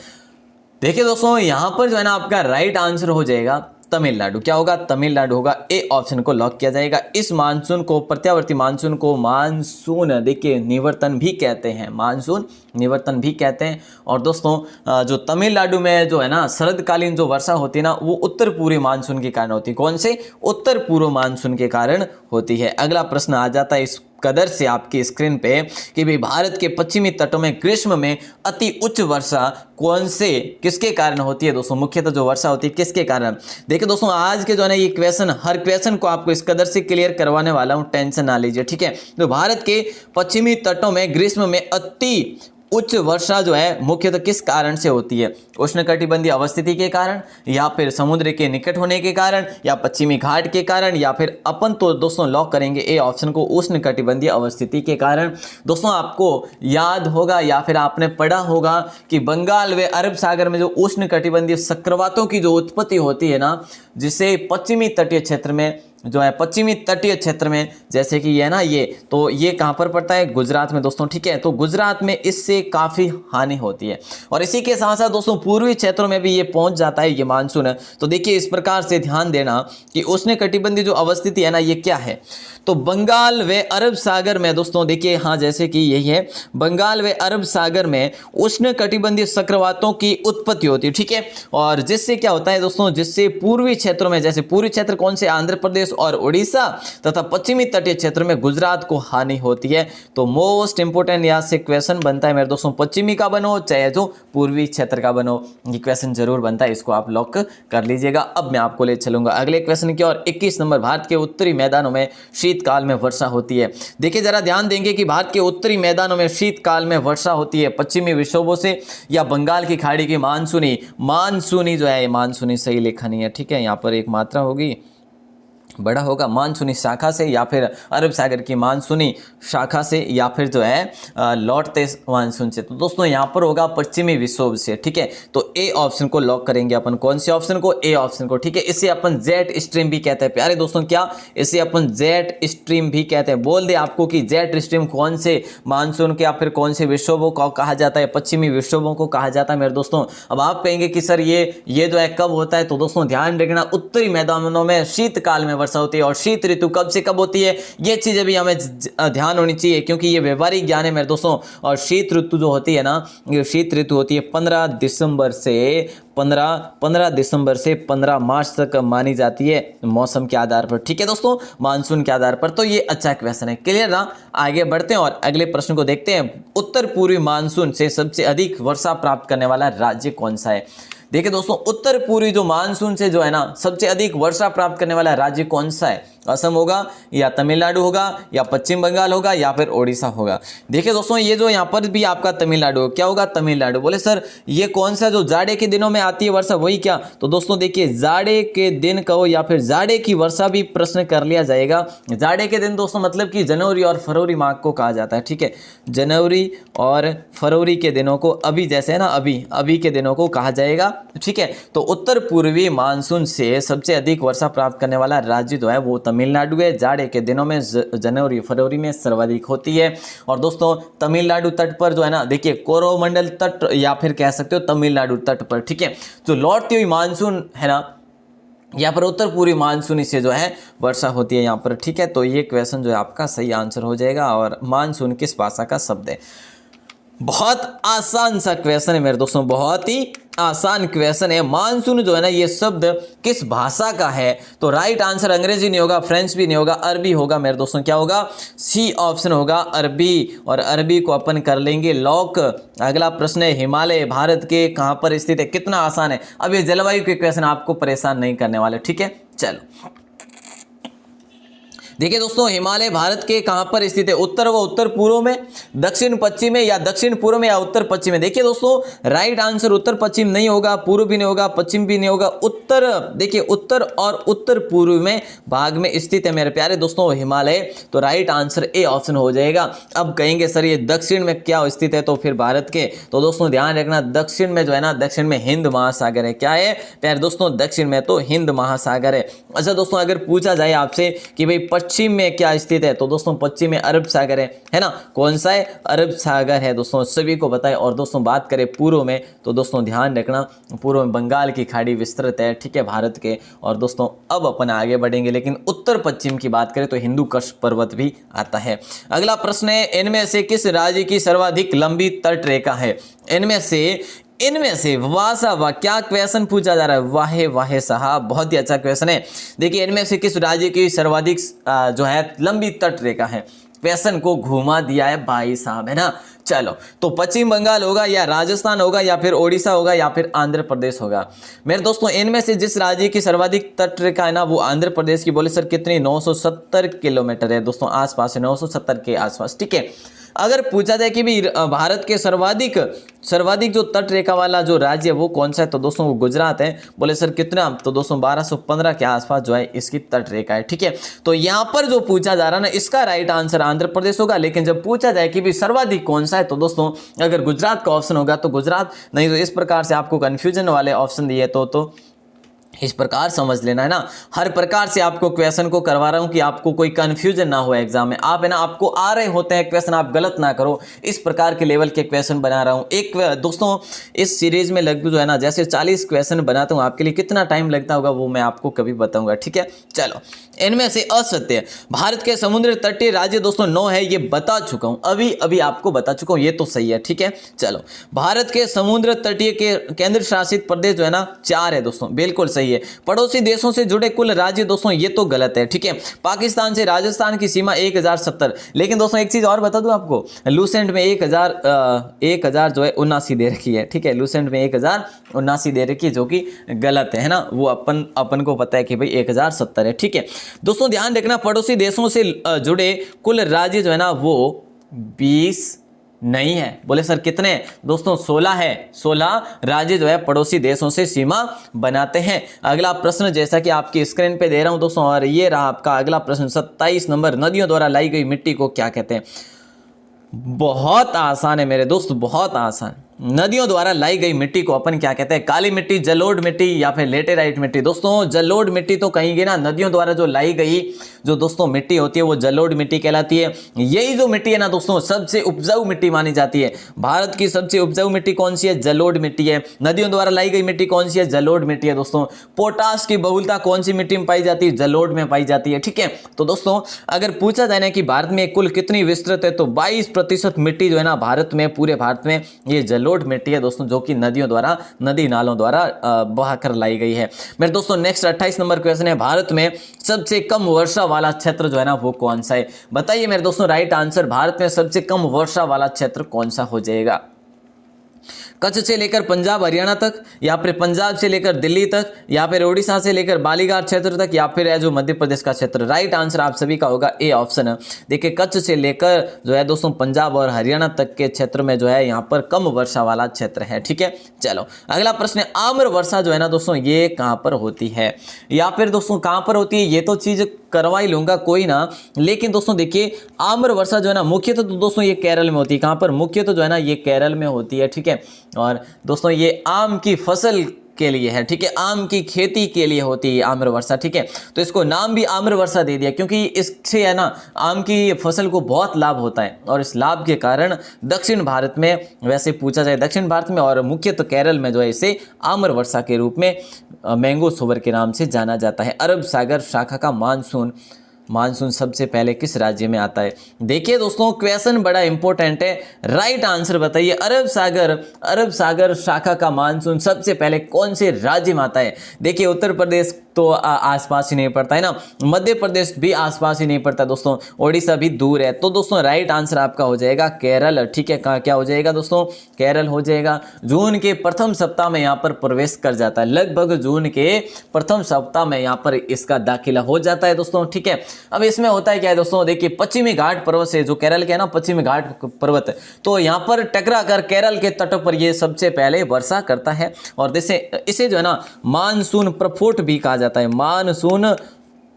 देखिए दोस्तों यहाँ पर जो है ना आपका राइट आंसर हो जाएगा तमिलनाडु। क्या होगा? तमिलनाडु होगा। ए ऑप्शन को लॉक किया जाएगा। इस मानसून को, प्रत्यावर्ती मानसून को मानसून देखिए निवर्तन भी कहते हैं, मानसून निवर्तन भी कहते हैं। और दोस्तों जो तमिलनाडु में जो है ना शरदकालीन जो वर्षा होती है ना, वो उत्तर पूर्वी मानसून के कारण होती है। कौन से? उत्तर पूर्व मानसून के कारण होती है। अगला प्रश्न आ जाता है इस कदर से आपकी स्क्रीन पे कि भाई भारत के पश्चिमी तटों में ग्रीष्म में अति उच्च वर्षा कौन से किसके कारण होती है दोस्तों, मुख्यतः जो वर्षा होती है किसके कारण। देखिए दोस्तों आज के जो है ना ये क्वेश्चन, हर क्वेश्चन को आपको इस कदर से क्लियर करवाने वाला हूं, टेंशन ना लीजिए, ठीक है। तो भारत के पश्चिमी तटों में ग्रीष्म में अति उच्च वर्षा जो है मुख्यतः किस कारण से होती है, उष्णकटिबंधीय अवस्थिति के कारण, या फिर समुद्र के निकट होने के कारण, या पश्चिमी घाट के कारण, या फिर अपन तो दोस्तों लॉक करेंगे ए ऑप्शन को, उष्णकटिबंधीय अवस्थिति के कारण। दोस्तों आपको याद होगा या फिर आपने पढ़ा होगा कि बंगाल व अरब सागर में जो उष्णकटिबंधीय चक्रवातों की जो उत्पत्ति होती है ना, जिसे पश्चिमी तटीय क्षेत्र में जो है, पश्चिमी तटीय क्षेत्र में, जैसे कि ये ना ये, तो ये कहाँ पर पड़ता है, गुजरात में दोस्तों, ठीक है। तो गुजरात में इससे काफ़ी हानि होती है, और इसी के साथ साथ दोस्तों पूर्वी क्षेत्रों में भी ये पहुंच जाता है ये मानसून है। तो देखिए इस प्रकार से ध्यान देना कि उष्णकटिबंधीय जो अवस्थिति है ना ये क्या है, तो बंगाल व अरब सागर में दोस्तों देखिए, हाँ जैसे कि यही है, बंगाल व अरब सागर में उष्णकटिबंधीय चक्रवातों की उत्पत्ति होती है, ठीक है। और जिससे क्या होता है दोस्तों, जिससे पूर्वी क्षेत्रों में, जैसे पूर्वी क्षेत्र कौन से, आंध्र प्रदेश और उड़ीसा, तथा पश्चिमी तटीय क्षेत्र में गुजरात को हानि होती है। तो मोस्ट इंपोर्टेंट यहाँ से क्वेश्चन बनता है मेरे दोस्तों, पश्चिमी का बनो चाहे जो पूर्वी क्षेत्र का बनो, ये क्वेश्चन जरूर बनता है, इसको आप लॉक कर लीजिएगा। अब मैं आपको ले चलूंगा अगले क्वेश्चन की ओर। 21 नंबर, भारत के उत्तरी मैदानों में शीतकाल में वर्षा होती है। देखिए जरा ध्यान देंगे कि भारत के उत्तरी मैदानों में शीतकाल में वर्षा होती है पश्चिमी विक्षोभों से या बंगाल की खाड़ी की मानसूनी जो है, मानसूनी सही लिखा नहीं है, ठीक है, यहाँ पर एक मात्रा होगी, बड़ा होगा, मानसूनी शाखा से, या फिर अरब सागर की मानसूनी शाखा से, या फिर जो है लौटते मानसून से। तो दोस्तों यहाँ पर होगा पश्चिमी विक्षोभ से, ठीक है। तो ए ऑप्शन को लॉक करेंगे अपन, कौन से ऑप्शन को, ए ऑप्शन को, ठीक है। इसे अपन जेट स्ट्रीम भी कहते हैं प्यारे दोस्तों, क्या इसे अपन जेट स्ट्रीम भी कहते हैं। बोल दे आपको कि जेट स्ट्रीम कौन से मानसून के या फिर कौन से विक्षोभों को कहा जाता है, पश्चिमी विक्षोभों को कहा जाता है मेरे दोस्तों। अब आप कहेंगे कि सर ये जो है कब होता है, तो दोस्तों ध्यान रखना, उत्तरी मैदानों में शीतकाल में वर्षा होती है, और शीत ऋतु कब से कब होती है, ये चीजें भी हमें ध्यान होनी चाहिए, क्योंकि ये व्यवहारिक ज्ञान है मेरे दोस्तों। और शीत ऋतु जो होती है ना, ये शीत ऋतु होती है 15 दिसंबर से 15 मार्च तक मानी जाती है मौसम के आधार पर, ठीक है दोस्तों, मानसून के आधार पर। तो ये अच्छा क्वेश्चन है, क्लियर ना। आगे बढ़ते हैं और अगले प्रश्न को देखते हैं। उत्तर पूर्वी मानसून से सबसे अधिक वर्षा प्राप्त करने वाला राज्य कौन सा है। देखिए दोस्तों उत्तर पूर्वी जो मानसून से जो है ना सबसे अधिक वर्षा प्राप्त करने वाला राज्य कौन सा है, असम होगा या तमिलनाडु होगा या पश्चिम बंगाल होगा या फिर ओडिशा होगा। देखिए दोस्तों ये जो यहाँ पर भी आपका तमिलनाडु, क्या होगा, तमिलनाडु। बोले सर ये कौन सा जो जाड़े के दिनों में आती है वर्षा, वही क्या, तो दोस्तों देखिए जाड़े के दिन कहो या फिर जाड़े की वर्षा भी प्रश्न कर लिया जाएगा। जाड़े के दिन दोस्तों मतलब कि जनवरी और फरवरी माह को कहा जाता है, ठीक है, जनवरी और फरवरी के दिनों को, अभी जैसे है ना अभी के दिनों को कहा जाएगा, ठीक है। तो उत्तर पूर्वी मानसून से सबसे अधिक वर्षा प्राप्त करने वाला राज्य जो है वो तमिलनाडु है। जाड़े के दिनों में जनवरी फरवरी में सर्वाधिक होती है। और दोस्तों तमिलनाडु तट पर जो है ना देखिए कोरोमंडल तट या फिर कह सकते हो तमिलनाडु तट पर, ठीक है, जो लौटती हुई मानसून है ना यहाँ पर उत्तर पूर्वी मानसून से जो है वर्षा होती है यहाँ पर, ठीक है। तो ये क्वेश्चन जो है आपका सही आंसर हो जाएगा। और मानसून किस भाषा का शब्द है, बहुत आसान सा क्वेश्चन है मेरे दोस्तों, बहुत ही आसान क्वेश्चन है। मानसून जो है ना ये शब्द किस भाषा का है, तो राइट आंसर अंग्रेजी नहीं होगा, फ्रेंच भी नहीं होगा, अरबी होगा मेरे दोस्तों। क्या होगा, सी ऑप्शन होगा अरबी। और अरबी को अपन कर लेंगे लॉक। अगला प्रश्न है हिमालय भारत के कहाँ पर स्थित है, कितना आसान है। अब ये जलवायु के क्वेश्चन आपको परेशान नहीं करने वाले, ठीक है। चलो देखिए दोस्तों हिमालय भारत के कहां पर स्थित है, उत्तर व उत्तर पूर्व में, दक्षिण पश्चिम में, या दक्षिण पूर्व में, या उत्तर पश्चिम में। देखिए दोस्तों राइट आंसर उत्तर पश्चिम नहीं होगा, पूर्व भी नहीं होगा, पश्चिम भी नहीं होगा, उत्तर, देखिए उत्तर और उत्तर पूर्व में भाग में स्थित है मेरे प्यारे दोस्तों हिमालय। तो राइट आंसर ए ऑप्शन हो जाएगा। अब कहेंगे सर ये दक्षिण में क्या स्थित है, तो फिर भारत के, तो दोस्तों ध्यान रखना दक्षिण में जो है ना, दक्षिण में हिंद महासागर है। क्या है प्यारे दोस्तों, दक्षिण में तो हिंद महासागर है। अच्छा दोस्तों अगर पूछा जाए आपसे कि भाई पश्चिम में क्या स्थित है, तो दोस्तों पश्चिम में अरब सागर है ना, कौन सा है, अरब सागर है दोस्तों, सभी को पता है। और दोस्तों बात करें पूर्व में, तो दोस्तों ध्यान रखना पूर्व में बंगाल की खाड़ी विस्तृत है, ठीक है, भारत के। और दोस्तों अब अपन आगे बढ़ेंगे, लेकिन उत्तर पश्चिम की बात करें तो हिंदू कुश पर्वत भी आता है। अगला प्रश्न है इनमें से किस राज्य की सर्वाधिक लंबी तट रेखा है, इनमें से वाह क्या क्वेश्चन पूछा जा रहा है, वाह साहब बहुत ही अच्छा क्वेश्चन है। देखिए इनमें से किस राज्य की सर्वाधिक जो है लंबी तट रेखा है, क्वेश्चन को घुमा दिया है भाई साहब, है ना। चलो, तो पश्चिम बंगाल होगा या राजस्थान होगा या फिर ओडिशा होगा या फिर आंध्र प्रदेश होगा। मेरे दोस्तों, इनमें से जिस राज्य की सर्वाधिक तट रेखा है ना वो आंध्र प्रदेश की। बोले सर कितनी? 970 किलोमीटर है दोस्तों, आसपास है, 970 के आसपास, ठीक है। अगर पूछा जाए कि भी भारत के सर्वाधिक जो तट रेखा वाला जो राज्य है वो कौन सा है, तो दोस्तों वो गुजरात है। बोले सर कितना? तो दोस्तों 1215 के आसपास जो है इसकी तट रेखा है, ठीक है। तो यहाँ पर जो पूछा जा रहा है ना, इसका राइट आंसर आंध्र प्रदेश होगा। लेकिन जब पूछा जाए कि भी सर्वाधिक कौन सा है, तो दोस्तों अगर गुजरात का ऑप्शन होगा तो गुजरात, नहीं तो इस प्रकार से आपको कंफ्यूजन वाले ऑप्शन दिए तो इस प्रकार समझ लेना, है ना। हर प्रकार से आपको क्वेश्चन को करवा रहा हूं कि आपको कोई कंफ्यूजन ना हो एग्जाम में। आप, है ना, आपको आ रहे होते हैं क्वेश्चन, आप गलत ना करो, इस प्रकार के लेवल के क्वेश्चन बना रहा हूं। एक दोस्तों इस सीरीज में लगभग जो है ना, जैसे 40 क्वेश्चन बनाता हूं आपके लिए, कितना टाइम लगता होगा वो मैं आपको कभी बताऊंगा, ठीक है। चलो, इनमें से असत्य भारत के समुद्र तटीय राज्य दोस्तों 9 है, ये बता चुका हूं, अभी आपको बता चुका हूं, ये तो सही है, ठीक है। चलो, भारत के समुद्र तटीय के केंद्र शासित प्रदेश जो है ना 4 है दोस्तों, बिल्कुल सही है। पड़ोसी देशों से जुड़े कुल राज्य दोस्तों ये तो गलत है, ठीक है। पाकिस्तान से राजस्थान की सीमा 1070, लेकिन दोस्तों एक चीज और बता दूं आपको, लूसेंट में 1000 जो है 79 दे रखी है, ठीक है। लूसेंट में 1079 दे रखी है, जो कि गलत है ना। वो अपन को पता है कि भाई 1070 है, ठीक है। दोस्तों ध्यान रखना, पड़ोसी देशों से जुड़े कुल राज्य जो है ना वो 20 नहीं है। बोले सर कितने? दोस्तों 16 है। 16 राज्य जो है पड़ोसी देशों से सीमा बनाते हैं। अगला प्रश्न जैसा कि आपकी स्क्रीन पे दे रहा हूं दोस्तों, और ये रहा आपका अगला प्रश्न, 27 नंबर। नदियों द्वारा लाई गई मिट्टी को क्या कहते हैं? बहुत आसान है मेरे दोस्त, बहुत आसान। नदियों द्वारा लाई गई मिट्टी को अपन क्या कहते हैं? काली मिट्टी, जलोढ़ मिट्टी या फिर लेटेराइट मिट्टी। दोस्तों जलोढ़ मिट्टी तो कहेंगे ना, नदियों द्वारा जो लाई गई जो दोस्तों मिट्टी होती है वो जलोढ़ मिट्टी कहलाती है। यही जो मिट्टी है ना दोस्तों सबसे उपजाऊ मिट्टी मानी जाती है। भारत की सबसे उपजाऊ मिट्टी कौन सी है? जलोढ़ मिट्टी है। नदियों द्वारा लाई गई मिट्टी कौन सी है? जलोढ़ मिट्टी है दोस्तों। पोटाश की बहुलता कौन सी मिट्टी में पाई जाती है? जलोढ़ में पाई जाती है, ठीक है। तो दोस्तों अगर पूछा जाए ना कि भारत में कुल कितनी विस्तृत है, तो 22% मिट्टी जो है ना भारत में, पूरे भारत में ये जलोढ़ मिट्टी है दोस्तों, जो कि नदियों द्वारा, नदी नालों द्वारा बहाकर लाई गई है। मेरे दोस्तों नेक्स्ट 28 नंबर क्वेश्चन है, भारत में सबसे कम वर्षा वाला क्षेत्र जो है ना वो कौन सा है? बताइए मेरे दोस्तों राइट आंसर, भारत में सबसे कम वर्षा वाला क्षेत्र कौन सा हो जाएगा? कच्छ से लेकर पंजाब हरियाणा तक, या फिर पंजाब से लेकर दिल्ली तक, या फिर उड़ीसा से लेकर बालीघाट क्षेत्र तक, या फिर है जो मध्य प्रदेश का क्षेत्र? राइट आंसर आप सभी का होगा ए ऑप्शन। देखिए कच्छ से लेकर जो है दोस्तों पंजाब और हरियाणा तक के क्षेत्र में जो है यहाँ पर कम वर्षा वाला क्षेत्र है, ठीक है। चलो अगला प्रश्न है, आम्र वर्षा जो है ना दोस्तों ये कहाँ पर होती है, या फिर दोस्तों कहाँ पर होती है? ये तो चीज करवा ही लूंगा कोई ना, लेकिन दोस्तों देखिए आम्र वर्षा जो है ना मुख्यतः तो दोस्तों ये केरल में होती है। कहाँ पर? मुख्यतः जो है ना ये केरल में होती है, ठीक है। और दोस्तों ये आम की फसल के लिए है, ठीक है, आम की खेती के लिए होती है आम्र वर्षा, ठीक है। तो इसको नाम भी आम्र वर्षा दे दिया क्योंकि इससे है ना आम की फसल को बहुत लाभ होता है, और इस लाभ के कारण दक्षिण भारत में, वैसे पूछा जाए दक्षिण भारत में और मुख्यतः केरल में जो है इसे आम्र वर्षा के रूप में मैंगो सोवर के नाम से जाना जाता है। अरब सागर शाखा का मानसून सबसे पहले किस राज्य में आता है? देखिए दोस्तों क्वेश्चन बड़ा इंपॉर्टेंट है, राइट आंसर बताइए। अरब सागर शाखा का मानसून सबसे पहले कौन से राज्य में आता है? देखिए उत्तर प्रदेश तो आसपास ही नहीं पड़ता है ना, मध्य प्रदेश भी आसपास ही नहीं पड़ता दोस्तों, ओडिशा भी दूर है। तो दोस्तों राइट आंसर आपका हो जाएगा केरल, ठीक है। क्या हो जाएगा दोस्तों? केरल हो जाएगा। जून के प्रथम सप्ताह में यहाँ पर प्रवेश कर जाता है, लगभग जून के प्रथम सप्ताह में यहाँ पर इसका दाखिला हो जाता है दोस्तों, ठीक है। अब इसमें होता है क्या है दोस्तों, देखिए पश्चिमी घाट पर्वत से, जो केरल के है ना पश्चिमी घाट पर्वत, तो यहाँ पर टकरा कर केरल के तटों पर ये सबसे पहले वर्षा करता है, और इसे जो है ना मानसून प्रस्फोट भी कहा जाता है, मानसून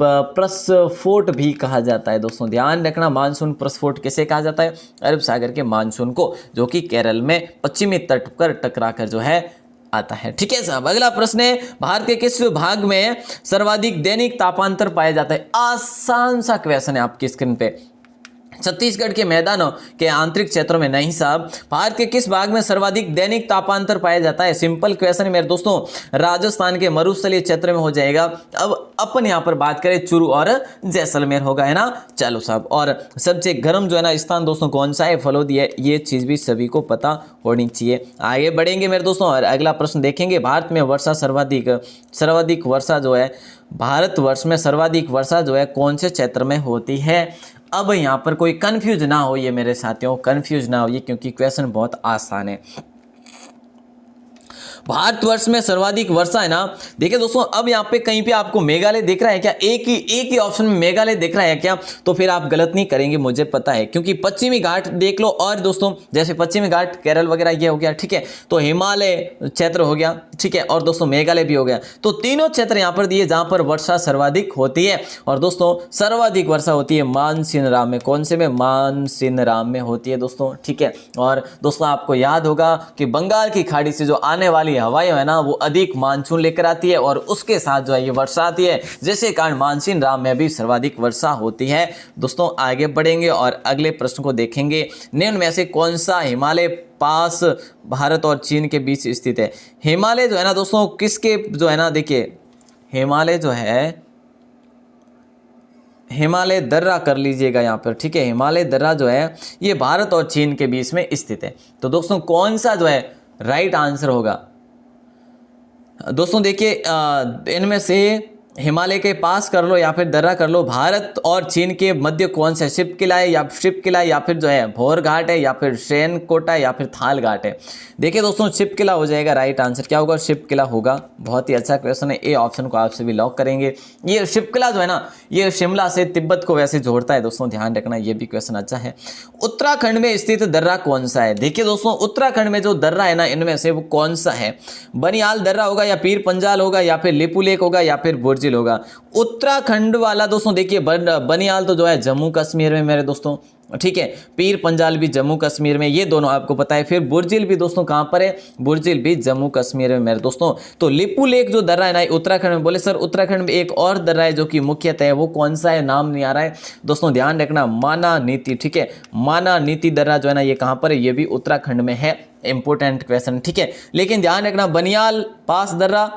प्रस्फोट भी कहा जाता है दोस्तों। ध्यान रखना मानसून प्रस्फोट किसे कहा जाता है? अरब सागर के मानसून को, जो कि केरल में पश्चिमी तट पर टकरा कर जो है आता है, ठीक है साहब। अगला प्रश्न है, भारत के किस भाग में सर्वाधिक दैनिक तापांतर पाया जाता है? आसान सा क्वेश्चन है आपकी स्क्रीन पे। छत्तीसगढ़ के मैदानों के आंतरिक क्षेत्रों में नहीं साहब। भारत के किस भाग में सर्वाधिक दैनिक तापांतर पाया जाता है? सिंपल क्वेश्चन है मेरे दोस्तों, राजस्थान के मरुस्थलीय क्षेत्र में हो जाएगा। अब अपन यहाँ पर बात करें चूरू और जैसलमेर होगा, है ना। चलो साहब, और सबसे गर्म जो है ना स्थान दोस्तों कौन सा है? फलोदी है। ये चीज भी सभी को पता होनी चाहिए। आगे बढ़ेंगे मेरे दोस्तों और अगला प्रश्न देखेंगे। भारत में वर्षा सर्वाधिक वर्षा जो है, भारतवर्ष में सर्वाधिक वर्षा जो है कौन से क्षेत्र में होती है? अब यहाँ पर कोई कंफ्यूज ना होइए मेरे साथियों, कंफ्यूज ना होइए, क्योंकि क्वेश्चन बहुत आसान है। भारतवर्ष में सर्वाधिक वर्षा है ना, देखिए दोस्तों अब यहाँ पे कहीं पे आपको मेघालय दिख रहा है क्या? एक ही ऑप्शन में मेघालय दिख रहा है क्या? तो फिर आप गलत नहीं करेंगे, मुझे पता है, क्योंकि पश्चिमी घाट देख लो, और दोस्तों जैसे पश्चिमी घाट केरल वगैरह ये हो गया, ठीक है, तो हिमालय क्षेत्र हो गया, ठीक है, और दोस्तों मेघालय भी हो गया। तो तीनों क्षेत्र यहाँ पर दिए जहां पर वर्षा सर्वाधिक होती है, और दोस्तों सर्वाधिक वर्षा होती है मानसिनराम में। कौन से में? मानसिनराम में होती है दोस्तों, ठीक है। और दोस्तों आपको याद होगा कि बंगाल की खाड़ी से जो आने वाली हवाएं है ना, वो अधिक मानसून लेकर आती है, और उसके साथ जो है ये वर्षा आती है, जिसके कारण मानसिनराम में भी सर्वाधिक वर्षा होती है। दोस्तों आगे बढ़ेंगे और अगले प्रश्न को देखेंगे। निम्न में से कौन सा हिमालय पास भारत और चीन के बीच स्थित है? हिमालय जो है ना दोस्तों किसके जो है ना, देखिए हिमालय जो है, हिमालय दर्रा कर लीजिएगा यहाँ पर, ठीक है, हिमालय दर्रा जो है ये भारत और चीन के बीच में स्थित है। तो दोस्तों कौन सा जो है राइट आंसर होगा? दोस्तों देखिए इनमें से हिमालय के पास कर लो या फिर दर्रा कर लो, भारत और चीन के मध्य कौन सा? शिप किला है या फिर जो है भोर घाट है, या फिर शेन कोटा है, या फिर थाल घाट है? देखिए दोस्तों शिप किला हो जाएगा राइट आंसर। क्या होगा? शिप किला होगा। बहुत ही अच्छा क्वेश्चन है, ए ऑप्शन को आपसे भी लॉक करेंगे। ये शिप किला जो है ना, ये शिमला से तिब्बत को वैसे जोड़ता है दोस्तों, ध्यान रखना, ये भी क्वेश्चन अच्छा है। उत्तराखंड में स्थित दर्रा कौन सा है? देखिए दोस्तों उत्तराखंड में जो दर्रा है ना, इनमें से वो कौन सा है? बनिहाल दर्रा होगा, या पीर पंजाल होगा, या फिर लिपुलेख होगा, या फिर बुर्जिल होगा? उत्तराखंड वाला दोस्तों देखिए बनिहाल तो जो है जम्मू कश्मीर में मेरे दोस्तों, ठीक है, पीर पंजाल भी जम्मू कश्मीर में, ये दोनों आपको पता है। फिर बुर्जिल भी दोस्तों कहां पर है? बुर्जिल भी जम्मू कश्मीर में मेरे दोस्तों। तो लिपुलेख जो दर्रा है ना उत्तराखंड में। बोले सर उत्तराखंड में एक और दर्रा है जो कि मुख्यतः है, वो कौन सा है? नाम नहीं आ रहा है दोस्तों, ध्यान रखना, माना नीति, ठीक है, माना नीति दर्रा जो है ना ये कहां पर है? ये भी उत्तराखंड में है। इंपोर्टेंट क्वेश्चन, ठीक है, लेकिन ध्यान रखना बनियाल पास दर्रा,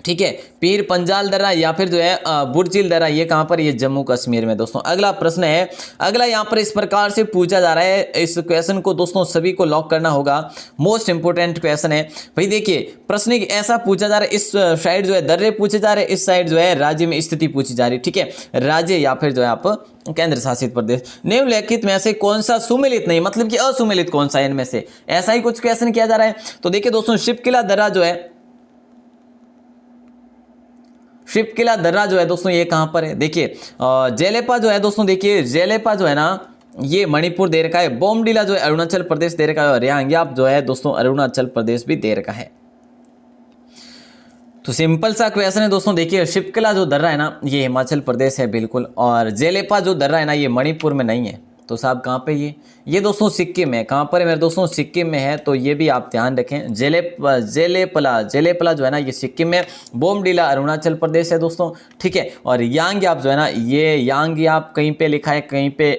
ठीक है, पीर पंजाल दर्रा या फिर जो है बुर्जिल दर्रा, ये कहां पर? ये जम्मू कश्मीर में दोस्तों। अगला प्रश्न है, अगला यहां पर इस प्रकार से पूछा जा रहा है, इस क्वेश्चन को दोस्तों सभी को लॉक करना होगा, मोस्ट इंपोर्टेंट क्वेश्चन है भाई। देखिए प्रश्न ऐसा पूछा जा रहा है, इस साइड जो है दर्रे पूछे जा रहे हैं, इस साइड जो है राज्य में स्थिति पूछी जा रही है, ठीक है, राज्य या फिर जो है आप केंद्र शासित प्रदेश। निम्नलिखित में से कौन सा सुमेलित नहीं, मतलब कि असुमेलित कौन सा है इनमें से? ऐसा ही कुछ क्वेश्चन किया जा रहा है। तो देखिए दोस्तों शिपकिला दर्रा जो है, शिपकिला दर्रा जो है दोस्तों ये कहां पर है? देखिए जेलेपा जो है दोस्तों, देखिए जेलेपा जो है ना ये मणिपुर दे रखा है, बोमडिला जो है अरुणाचल प्रदेश दे रखा है, और यांग्याप जो है दोस्तों अरुणाचल प्रदेश भी दे रखा है। तो सिंपल सा क्वेश्चन है दोस्तों। देखिए शिपकिला जो दर्रा है ना ये हिमाचल प्रदेश है बिल्कुल, और जेलेपा जो दर्रा है ना ये मणिपुर में नहीं है। तो साहब कहाँ पे? ये दोस्तों सिक्किम है। कहाँ पर है मेरे दोस्तों? सिक्किम में है। तो ये भी आप ध्यान रखें, जेलेपला जो है ना ये सिक्किम में, बोमडिला अरुणाचल प्रदेश है दोस्तों, ठीक है, और यांग्याप जो है ना ये यांग्याप कहीं पे लिखा है, कहीं पे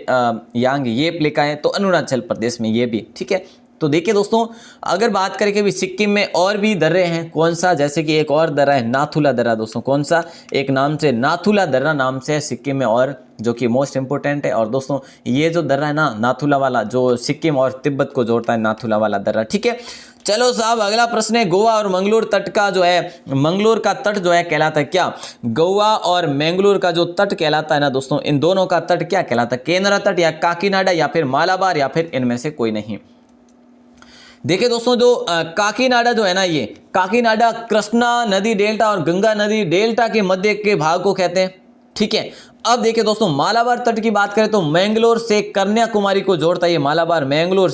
यांगयेप लिखा है, तो अरुणाचल प्रदेश में ये भी, ठीक है। तो देखिए दोस्तों अगर बात करें कि भी सिक्किम में और भी दर्रे हैं, कौन सा? जैसे कि एक और दर्रा है नाथुला दर्रा दोस्तों, कौन सा? एक नाम से नाथुला दर्रा नाम से है सिक्किम में, और जो कि मोस्ट इंपोर्टेंट है। और दोस्तों ये जो दर्रा है ना नाथुला वाला, जो सिक्किम और तिब्बत को जोड़ता है, नाथुला वाला दर्रा, ठीक है। चलो साहब अगला प्रश्न है, गोवा और मंगलोर तट का जो है, मंगलोर का तट जो है कहलाता है क्या? गोवा और मैंगलोर का जो तट कहलाता है ना दोस्तों, इन दोनों का तट क्या कहलाता है? केनरा तट, या काकीनाडा, या फिर मालाबार, या फिर इनमें से कोई नहीं? देखिए दोस्तों जो काकीनाडा जो है ना, ये काकीनाडा कृष्णा नदी डेल्टा और गंगा नदी डेल्टा के मध्य के भाग को कहते हैं, ठीक है। अब देखिए दोस्तों मालाबार तट की बात करें तो मैंगलोर से कन्याकुमारी को जोड़ता है ये मालाबार, मैंगलोर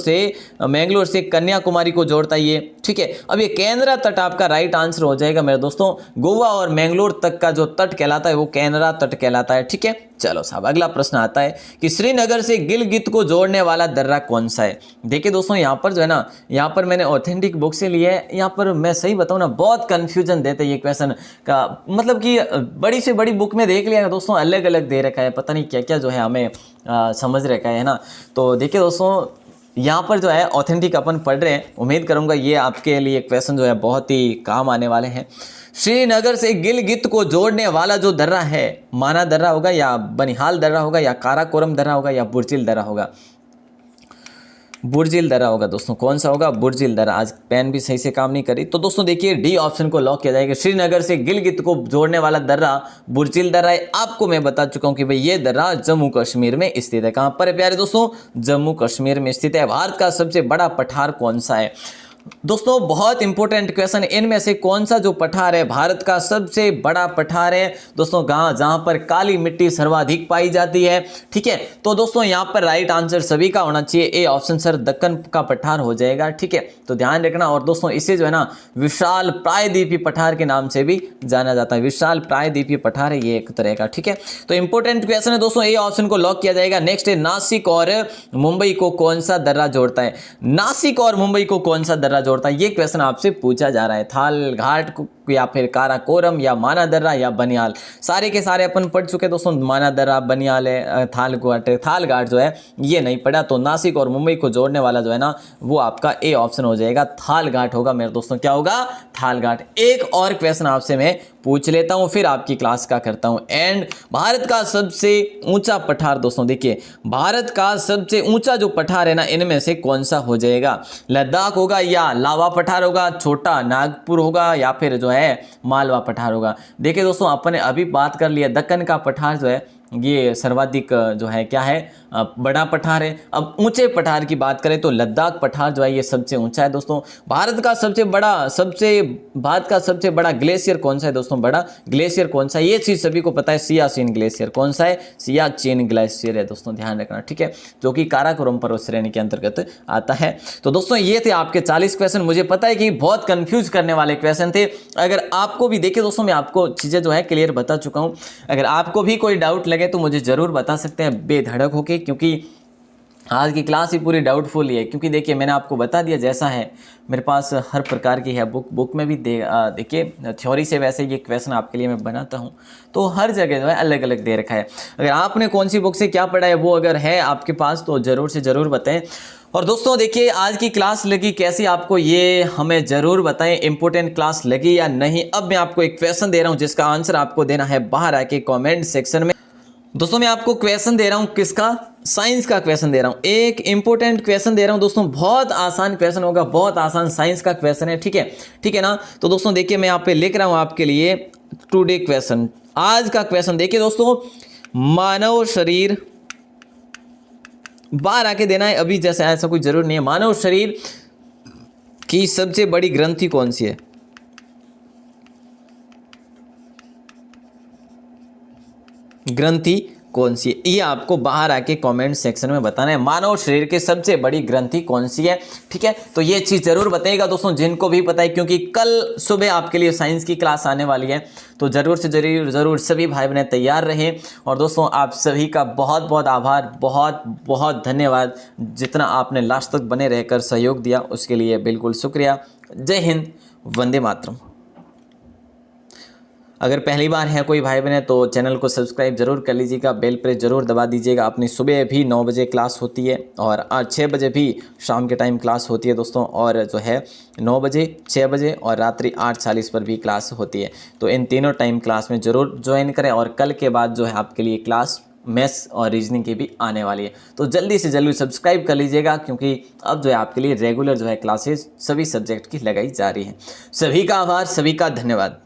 से कन्याकुमारी को जोड़ता है ये, ठीक है। अब ये केनरा तट आपका राइट आंसर हो जाएगा मेरे दोस्तों। गोवा और मैंगलोर तक का जो तट कहलाता है वो केनरा तट कहलाता है, ठीक है। चलो साहब अगला प्रश्न आता है कि श्रीनगर से गिलगित को जोड़ने वाला दर्रा कौन सा है? देखिए दोस्तों यहाँ पर जो है ना, यहाँ पर मैंने ऑथेंटिक बुक से लिए है। यहाँ पर मैं सही बताऊँ ना बहुत कन्फ्यूजन देते ये क्वेश्चन का, मतलब कि बड़ी से बड़ी बुक में देख लिया दोस्तों अलग अलग दे रखा है, पता नहीं क्या क्या जो है हमें समझ रखा है ना। तो देखिए दोस्तों यहाँ पर जो है ऑथेंटिक अपन पढ़ रहे हैं, उम्मीद करूँगा ये आपके लिए क्वेश्चन जो है बहुत ही काम आने वाले हैं। श्रीनगर से गिलगित को जोड़ने वाला जो दर्रा है, माना दर्रा होगा, या बनिहाल दर्रा होगा, या काराकोरम दर्रा होगा, या बुर्जिल दर्रा होगा? बुर्जिल दर्रा होगा दोस्तों। कौन सा होगा? बुर्जिल दर्रा। आज पेन भी सही से काम नहीं करी। तो दोस्तों देखिए डी ऑप्शन को लॉक किया जाएगा। श्रीनगर से गिलगित को जोड़ने वाला दर्रा बुर्जिल दर्रा है। आपको मैं बता चुका हूं कि भाई ये दर्रा जम्मू कश्मीर में स्थित है। कहां पर है प्यारे दोस्तों? जम्मू कश्मीर में स्थित है। भारत का सबसे बड़ा पठार कौन सा है? दोस्तों बहुत इंपॉर्टेंट क्वेश्चन, इनमें से कौन सा जो पठार है भारत का सबसे बड़ा पठार है दोस्तों? जहां पर काली मिट्टी सर्वाधिक पाई जाती है। ठीक है, तो दोस्तों यहां पर राइट आंसर सभी का होना चाहिए ए ऑप्शन सर, दक्कन का पठार हो जाएगा। ठीक है, तो ध्यान रखना। और दोस्तों इसे जो है ना विशाल प्रायद्वीपीय पठार के नाम से भी जाना जाता है। विशाल प्रायद्वीपीय पठार है ये एक तरह का। ठीक है, तो इंपॉर्टेंट क्वेश्चन है दोस्तों, ए ऑप्शन को लॉक किया जाएगा। नेक्स्ट है नासिक और मुंबई को कौन सा दर्रा जोड़ता है? नासिक और मुंबई को कौन सा दर्रा जोड़ता है? ये क्वेश्चन आपसे पूछा जा रहा है। थाल घाट या फिर काराकोरम या माना दर्रा या बनियाल, सारे के सारे अपन पढ़ चुके दोस्तों। माना दर्रा, बनियाल है, थाल घाट जो है ये नहीं पढ़ा। तो नासिक और मुंबई को जोड़ने वाला जो है ना वो आपका ए ऑप्शन हो जाएगा, थाल घाट होगा मेरे दोस्तों। क्या होगा? थाल घाट। एक और क्वेश्चन आपसे मैं पूछ लेता हूं, फिर आपकी क्लास का करता हूं एंड। भारत का सबसे ऊंचा पठार दोस्तों, देखिए भारत का सबसे ऊंचा जो पठार है ना इनमें से कौन सा हो जाएगा? लद्दाख होगा या लावा पठार होगा, छोटा नागपुर होगा या फिर जो है मालवा पठार होगा? देखिए दोस्तों अपन ने अभी बात कर लिया दक्कन का पठार जो है ये सर्वाधिक जो है क्या है बड़ा पठार है। अब ऊंचे पठार की बात करें तो लद्दाख पठार जो है ये सबसे ऊंचा है दोस्तों। भारत का सबसे बड़ा ग्लेशियर कौन सा है दोस्तों? बड़ा ग्लेशियर कौन सा है? ये चीज सभी को पता है, सियाचिन ग्लेशियर। कौन सा है? सियाचिन ग्लेशियर है दोस्तों, ध्यान रखना। ठीक है, जो कि काराकोरम पर्वत श्रेणी के अंतर्गत आता है। तो दोस्तों ये थे आपके 40 क्वेश्चन। मुझे पता है कि बहुत कंफ्यूज करने वाले क्वेश्चन थे। अगर आपको भी देखिए दोस्तों मैं आपको चीजें जो है क्लियर बता चुका हूं। अगर आपको भी कोई डाउट लगे तो मुझे जरूर बता सकते हैं बेधड़क होके, क्योंकि आज की क्लास ही पूरी डाउटफुल ही है। क्योंकि देखिए मैंने आपको बता दिया जैसा है मेरे पास हर प्रकार की है बुक में भी देखिए थ्योरी से वैसे ये क्वेश्चन आपके लिए मैं बनाता हूँ तो हर जगह जो है अलग अलग दे रखा है। अगर आपने कौन सी बुक से क्या पढ़ा है वो अगर है आपके पास तो ज़रूर से ज़रूर बताएं। और दोस्तों देखिए आज की क्लास लगी कैसी आपको ये हमें ज़रूर बताएं, इंपॉर्टेंट क्लास लगी या नहीं। अब मैं आपको एक क्वेश्चन दे रहा हूँ जिसका आंसर आपको देना है बाहर आके कॉमेंट सेक्शन में। दोस्तों मैं आपको क्वेश्चन दे रहा हूं, किसका? साइंस का क्वेश्चन दे रहा हूं। एक इंपॉर्टेंट क्वेश्चन दे रहा हूं दोस्तों, बहुत आसान क्वेश्चन होगा, बहुत आसान साइंस का क्वेश्चन है। ठीक है ना? तो दोस्तों देखिए मैं यहाँ पे लिख रहा हूं आपके लिए टुडे क्वेश्चन। आज का क्वेश्चन देखिए दोस्तों, मानव शरीर, बाहर आके देना है अभी, जैसे ऐसा कोई जरूर नहीं है। मानव शरीर की सबसे बड़ी ग्रंथि कौन सी है? ग्रंथि कौन सी है ये आपको बाहर आके कमेंट सेक्शन में बताना है। मानव शरीर के सबसे बड़ी ग्रंथि कौन सी है? ठीक है, तो ये चीज जरूर बताइएगा दोस्तों जिनको भी पता है, क्योंकि कल सुबह आपके लिए साइंस की क्लास आने वाली है। तो जरूर से जरूर सभी भाई बहन तैयार रहें। और दोस्तों आप सभी का बहुत बहुत आभार, बहुत बहुत धन्यवाद। जितना आपने लास्ट तक बने रहकर सहयोग दिया उसके लिए बिल्कुल शुक्रिया। जय हिंद, वंदे मातरम। अगर पहली बार है कोई भाई बहन तो चैनल को सब्सक्राइब जरूर कर लीजिएगा, बेल प्रेस जरूर दबा दीजिएगा। अपनी सुबह भी 9 बजे क्लास होती है और 6 बजे भी शाम के टाइम क्लास होती है दोस्तों। और जो है 9 बजे, 6 बजे और रात्रि 8:40 पर भी क्लास होती है। तो इन तीनों टाइम क्लास में ज़रूर ज्वाइन करें। और कल के बाद जो है आपके लिए क्लास मैथ्स और रीजनिंग की भी आने वाली है। तो जल्दी से जल्दी सब्सक्राइब कर लीजिएगा, क्योंकि अब जो है आपके लिए रेगुलर जो है क्लासेस सभी सब्जेक्ट की लगाई जा रही है। सभी का आभार, सभी का धन्यवाद।